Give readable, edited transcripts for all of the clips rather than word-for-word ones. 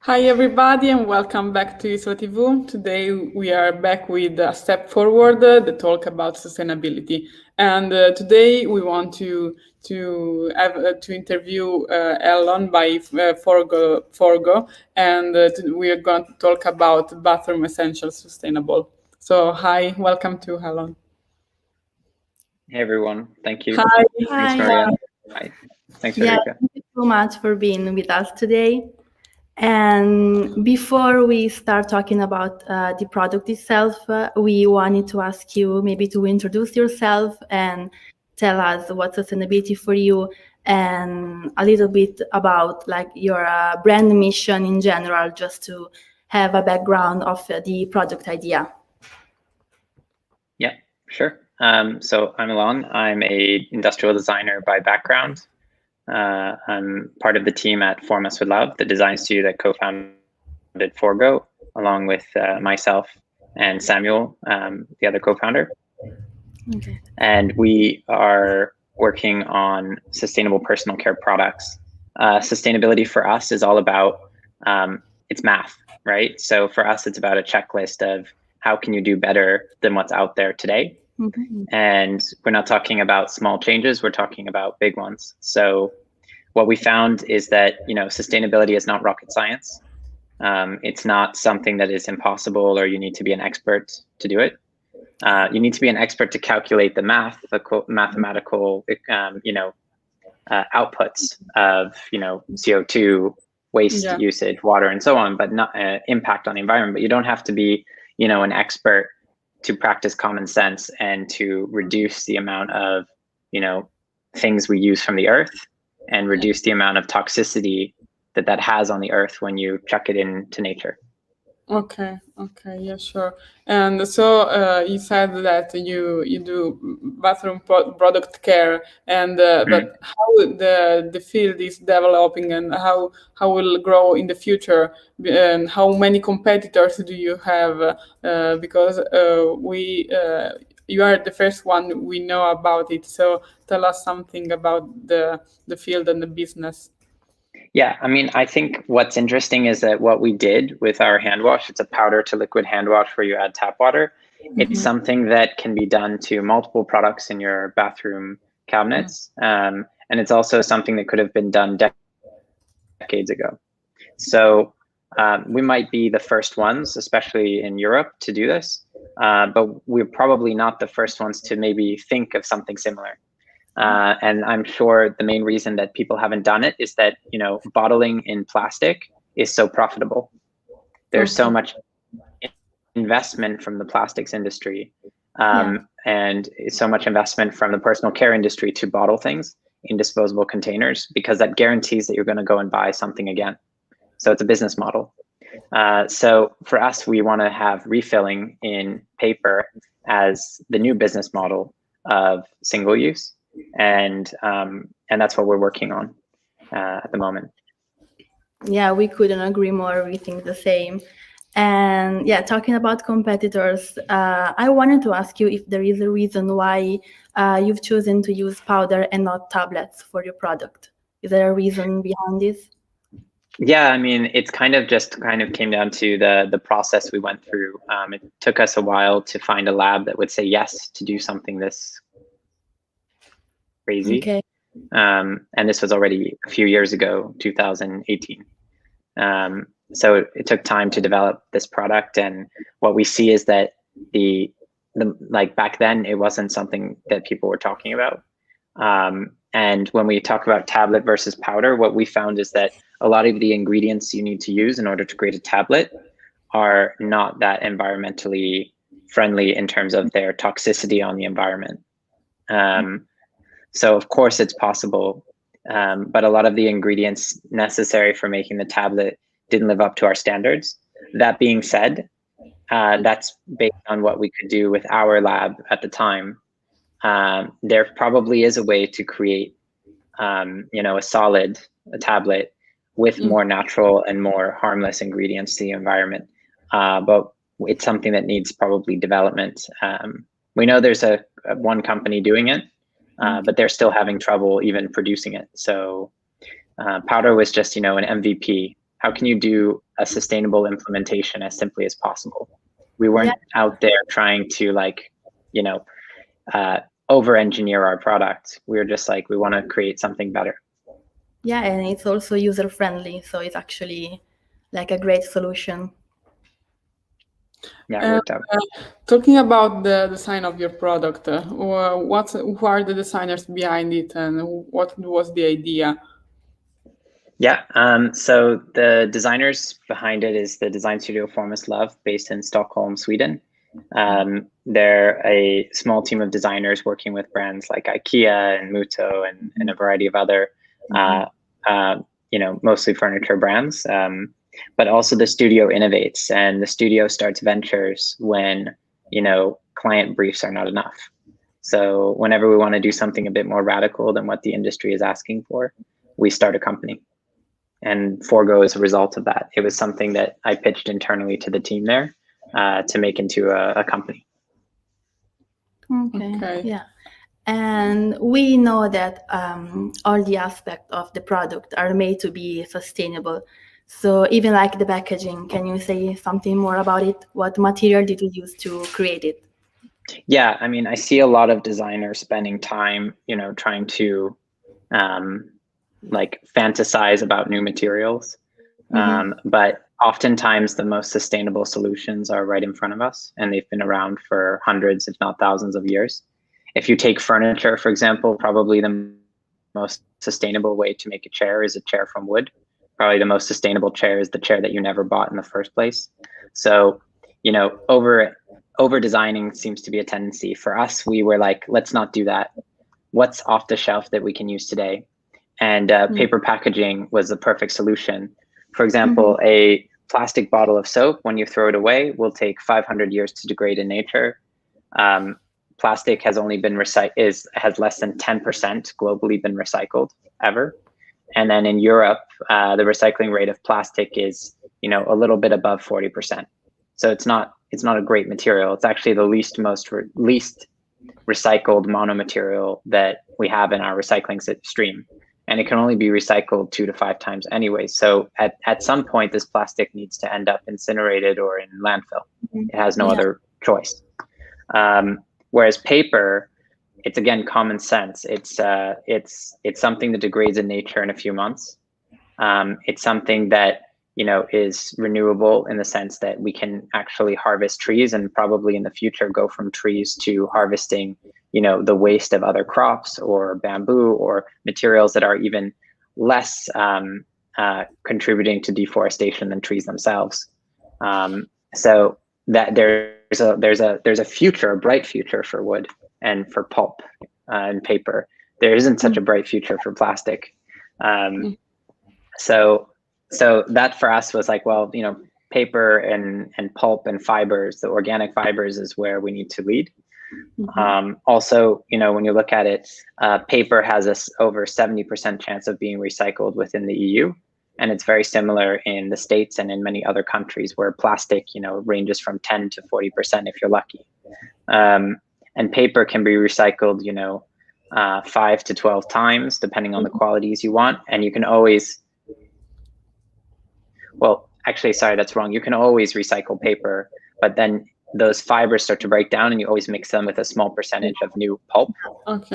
Hi everybody and welcome back to Isola.design. Today we are back with a step forward, the talk about sustainability. And today we want to interview Allon by Forgo, and we are going to talk about bathroom essentials sustainable. So hi, welcome to Allon. Hey everyone, thank you. Hi. Thanks, Hi. Maria. Hi. Thanks, Yeah, Federica. thank you so much for being with us today. And before we start talking about the product itself, we wanted to ask you maybe to introduce yourself and tell us what's sustainability for you and a little bit about like your brand mission in general, just to have a background of the product idea. Yeah, sure. So I'm Allon. I'm a industrial designer by background. I'm part of the team at Form Us with Love, the design studio that co-founded Forgo, along with myself and Samuel, the other co-founder. Okay. And we are working on sustainable personal care products. Sustainability for us is all about, it's math, right? So for us, it's about a checklist of how can you do better than what's out there today? Mm-hmm. And we're not talking about small changes, we're talking about big ones. So what we found is that, sustainability is not rocket science. It's not something that is impossible or you need to be an expert to do it. You need to be an expert to calculate the mathematical, outputs of, CO2, waste usage, water, and so on, but not impact on the environment. But you don't have to be, an expert to practice common sense and to reduce the amount of, things we use from the earth and reduce the amount of toxicity that has on the earth when you chuck it into nature. Okay, yeah, sure. And so you said that you do bathroom product care, and but how the field is developing and how will grow in the future, and how many competitors do you have? Because you are the first one we know about it. So tell us something about the field and the business. Yeah, I mean, I think what's interesting is that what we did with our hand wash, it's a powder to liquid hand wash where you add tap water. It's something that can be done to multiple products in your bathroom cabinets. And it's also something that could have been done decades ago. So we might be the first ones, especially in Europe, to do this. But we're probably not the first ones to maybe think of something similar. And I'm sure the main reason that people haven't done it is that, bottling in plastic is so profitable. There's so much investment from the plastics industry and so much investment from the personal care industry to bottle things in disposable containers, because that guarantees that you're going to go and buy something again. So it's a business model. So for us, we want to have refilling in paper as the new business model of single use. And that's what we're working on at the moment. Yeah, we couldn't agree more. We think the same. And yeah, talking about competitors, I wanted to ask you if there is a reason why you've chosen to use powder and not tablets for your product. Is there a reason behind this? Yeah, I mean, it's kind of came down to the process we went through. It took us a while to find a lab that would say yes to do something this crazy. Okay. And this was already a few years ago, 2018. So it took time to develop this product. And what we see is that the like back then, it wasn't something that people were talking about. And when we talk about tablet versus powder, what we found is that a lot of the ingredients you need to use in order to create a tablet are not that environmentally friendly in terms of their toxicity on the environment. So of course it's possible, but a lot of the ingredients necessary for making the tablet didn't live up to our standards. That being said, that's based on what we could do with our lab at the time. There probably is a way to create, a tablet with more natural and more harmless ingredients to the environment. But it's something that needs probably development. We know there's one company doing it, but they're still having trouble even producing it. So powder was just, an MVP how can you do a sustainable implementation as simply as possible? We weren't out there trying to like, you know, over engineer our product. We were just like, we want to create something better. Yeah, and it's also user friendly, so it's actually like a great solution. Yeah, it worked out. Talking about the design of your product, who are the designers behind it, and what was the idea? Yeah, so the designers behind it is the design studio Formless Love, based in Stockholm, Sweden. They're a small team of designers working with brands like IKEA and Muto and a variety of other, you know, mostly furniture brands. But also the studio innovates, and the studio starts ventures when, you know, client briefs are not enough. So whenever we want to do something a bit more radical than what the industry is asking for, we start a company. And Forgo is a result of that. It was something that I pitched internally to the team there to make into a company. Okay. Yeah. And we know that all the aspects of the product are made to be sustainable. So even like the packaging, can you say something more about it? What material did you use to create it? Yeah, I mean, I see a lot of designers spending time, you know, trying to like fantasize about new materials. But oftentimes the most sustainable solutions are right in front of us, and they've been around for hundreds, if not thousands of years. If you take furniture, for example, probably the most sustainable way to make a chair is a chair from wood. Probably the most sustainable chair is the chair that you never bought in the first place. So, you know, over designing seems to be a tendency. For us, we were like, let's not do that. What's off the shelf that we can use today? And paper packaging was the perfect solution. For example, a plastic bottle of soap, when you throw it away, will take 500 years to degrade in nature. Plastic has only been has less than 10% globally been recycled ever. And then in Europe, the recycling rate of plastic is, you know, a little bit above 40%. So it's not a great material. It's actually the least recycled monomaterial that we have in our recycling stream. And it can only be recycled 2 to 5 times anyway. So at some point, this plastic needs to end up incinerated or in landfill. It has no other choice. Whereas paper, it's again common sense. It's something that degrades in nature in a few months. It's something that, you know, is renewable in the sense that we can actually harvest trees, and probably in the future go from trees to harvesting, you know, the waste of other crops or bamboo or materials that are even less contributing to deforestation than trees themselves. So that there's a future, a bright future for wood and for pulp and paper. There isn't such a bright future for plastic. So that for us was like, well, you know, paper and pulp and fibers, the organic fibers, is where we need to lead. Also, you know, when you look at it, paper has over 70% chance of being recycled within the EU. And it's very similar in the States and in many other countries, where plastic, you know, ranges from 10 to 40% if you're lucky. And paper can be recycled, you know, 5 to 12 times, depending on the qualities you want. And you can always, well, actually, sorry, that's wrong. You can always recycle paper, but then those fibers start to break down, and you always mix them with a small percentage of new pulp,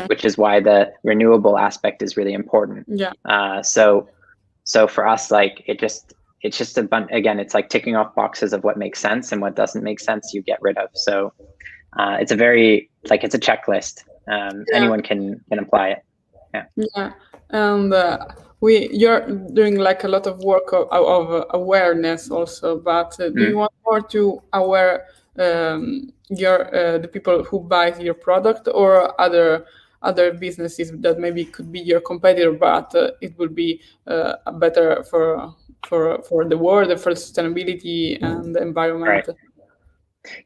which is why the renewable aspect is really important. So for us, like, it's just a bunch, again, it's like ticking off boxes of what makes sense, and what doesn't make sense, you get rid of. So it's a very, like, it's a checklist. Anyone can apply it. And you're doing like a lot of work of awareness also, but do you want more to aware the people who buy your product, or other businesses that maybe could be your competitor, but it will be better for the world, for sustainability and the environment? Right.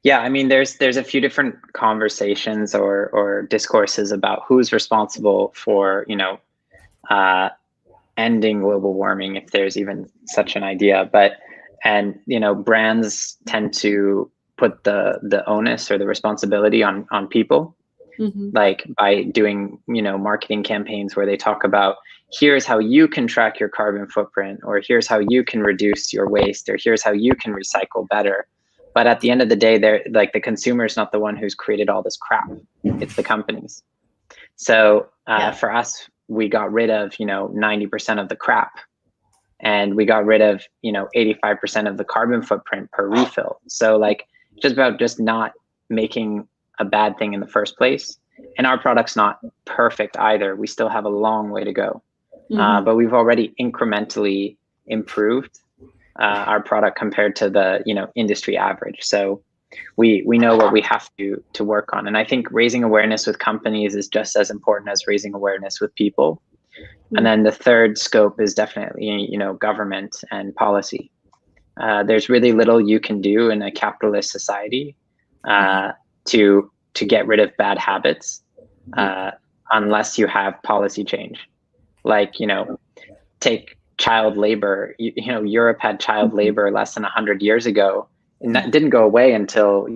Yeah, I mean, there's a few different conversations or discourses about who's responsible for, you know, ending global warming, if there's even such an idea. And you know, brands tend to put the onus or the responsibility on people, like by doing, you know, marketing campaigns where they talk about, here's how you can track your carbon footprint, or here's how you can reduce your waste, or here's how you can recycle better. But at the end of the day, they're like, the consumer is not the one who's created all this crap. It's the companies. So for us, we got rid of, 90% of the crap, and we got rid of, 85% of the carbon footprint per refill. So like, just about just not making a bad thing in the first place. And our product's not perfect either. We still have a long way to go. But we've already incrementally improved our product compared to the industry average. So we know what we have to work on. And I think raising awareness with companies is just as important as raising awareness with people. And then the third scope is definitely, government and policy. There's really little you can do in a capitalist society to get rid of bad habits unless you have policy change. Like, take child labor. Europe had child labor less than 100 years ago, and that didn't go away until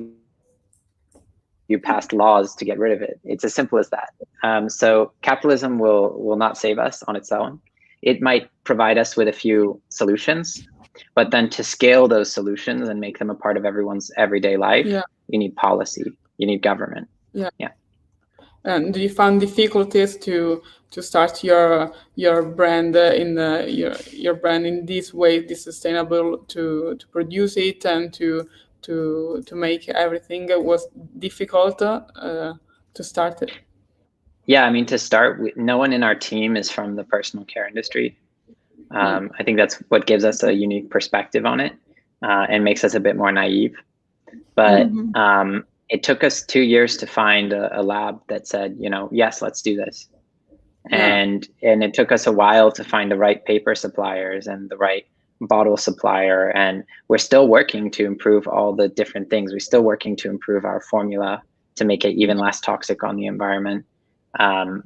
you passed laws to get rid of it. It's as simple as that. So capitalism will not save us on its own. It might provide us with a few solutions, but then to scale those solutions and make them a part of everyone's everyday life, you need policy, you need government. Yeah. And do you find difficulties to start your brand your brand in this way, this sustainable, to produce it and to make everything? Was difficult to start it? Yeah, I mean, to start, no one in our team is from the personal care industry. I think that's what gives us a unique perspective on it and makes us a bit more naive. But it took us 2 years to find a lab that said, yes, let's do this. And it took us a while to find the right paper suppliers and the right bottle supplier. And we're still working to improve all the different things. We're still working to improve our formula to make it even less toxic on the environment.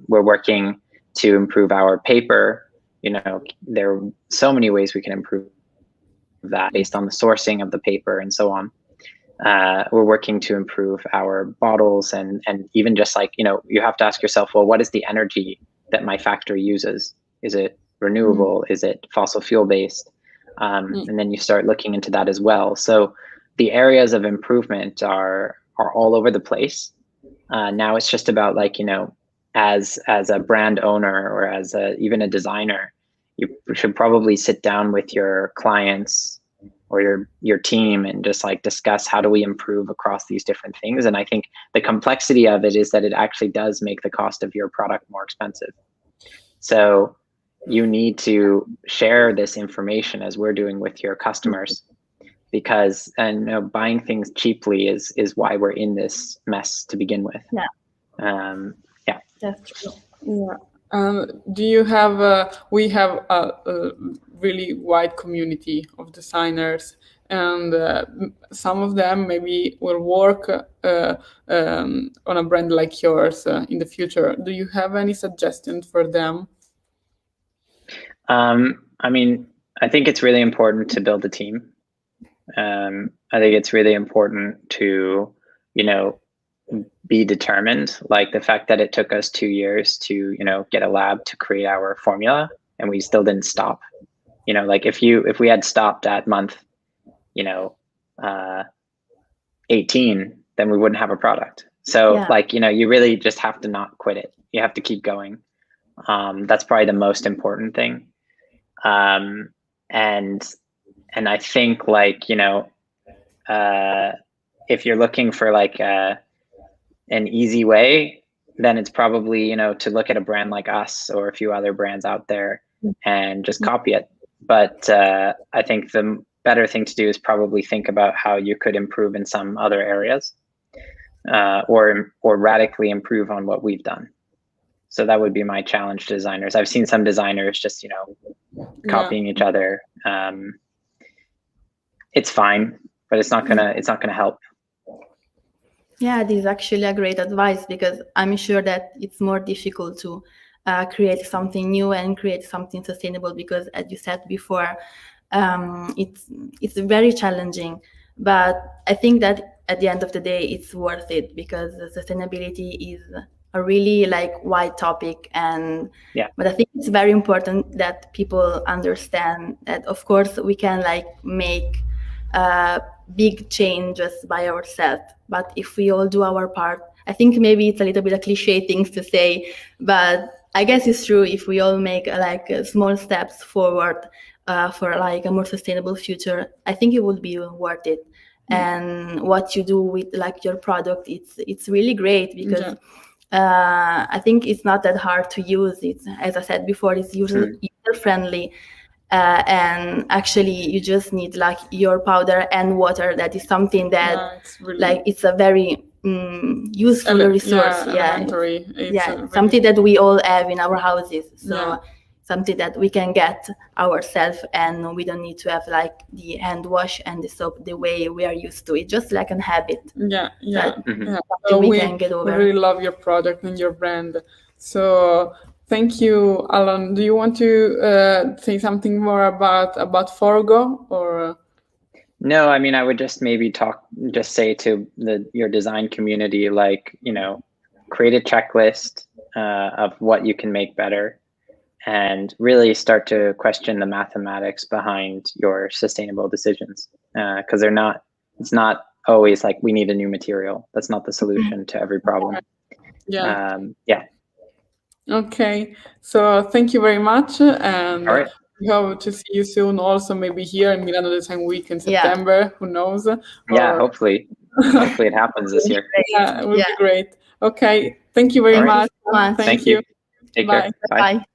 We're working to improve our paper. There are so many ways we can improve that based on the sourcing of the paper and so on. We're working to improve our bottles and even just like, you have to ask yourself, well, what is the energy that my factory uses? Is it renewable? Is it fossil fuel based? And then you start looking into that as well. So the areas of improvement are all over the place. Now it's just about like, as a brand owner or as even a designer, you should probably sit down with your clients or your team and just like discuss how do we improve across these different things. And I think the complexity of it is that it actually does make the cost of your product more expensive. So you need to share this information as we're doing with your customers, because buying things cheaply is why we're in this mess to begin with. That's true. Do you have we have a really wide community of designers, and some of them maybe will work on a brand like yours in the future. Do you have any suggestions for them? I mean, I think it's really important to build a team. I think it's really important to, be determined. Like the fact that it took us 2 years to, get a lab to create our formula, and we still didn't stop. Like if we had stopped at month, 18, then we wouldn't have a product. So like, you really just have to not quit it. You have to keep going. That's probably the most important thing. And I think like, if you're looking for like an easy way, then it's probably, to look at a brand like us or a few other brands out there and just copy it. But I think the better thing to do is probably think about how you could improve in some other areas or radically improve on what we've done. So that would be my challenge to designers. I've seen some designers just, copying each other. It's fine, but it's not gonna help. Yeah, this is actually a great advice, because I'm sure that it's more difficult to create something new and create something sustainable, because as you said before, it's very challenging. But I think that at the end of the day, it's worth it, because the sustainability is a really like wide topic. And but I think it's very important that people understand that, of course, we can like make big changes by ourselves, but if we all do our part, I think maybe it's a little bit a cliche things to say, but I guess it's true. If we all make like small steps forward for like a more sustainable future, I think it would be worth it. And what you do with like your product, it's really great, because I think it's not that hard to use. It's, as I said before, it's user friendly. And actually you just need like your powder and water. That is something that it's really like it's a very useful resource. Elementary. Something that we all have in our houses. So something that we can get ourselves, and we don't need to have like the hand wash and the soap the way we are used to. It's just like a habit. So we can get over. We really love your product and your brand. So thank you, Allon. Do you want to say something more about Forgo, or? No, I mean, I would just maybe say to your design community, like, create a checklist of what you can make better, and really start to question the mathematics behind your sustainable decisions, because it's not always like we need a new material. That's not the solution to every problem. Okay, so thank you very much, and all right. We hope to see you soon, also maybe here in Milano Design Week in September. Who knows? Hopefully it happens this year. It would be great. Okay, thank you very much. Thank you. Take care. Bye.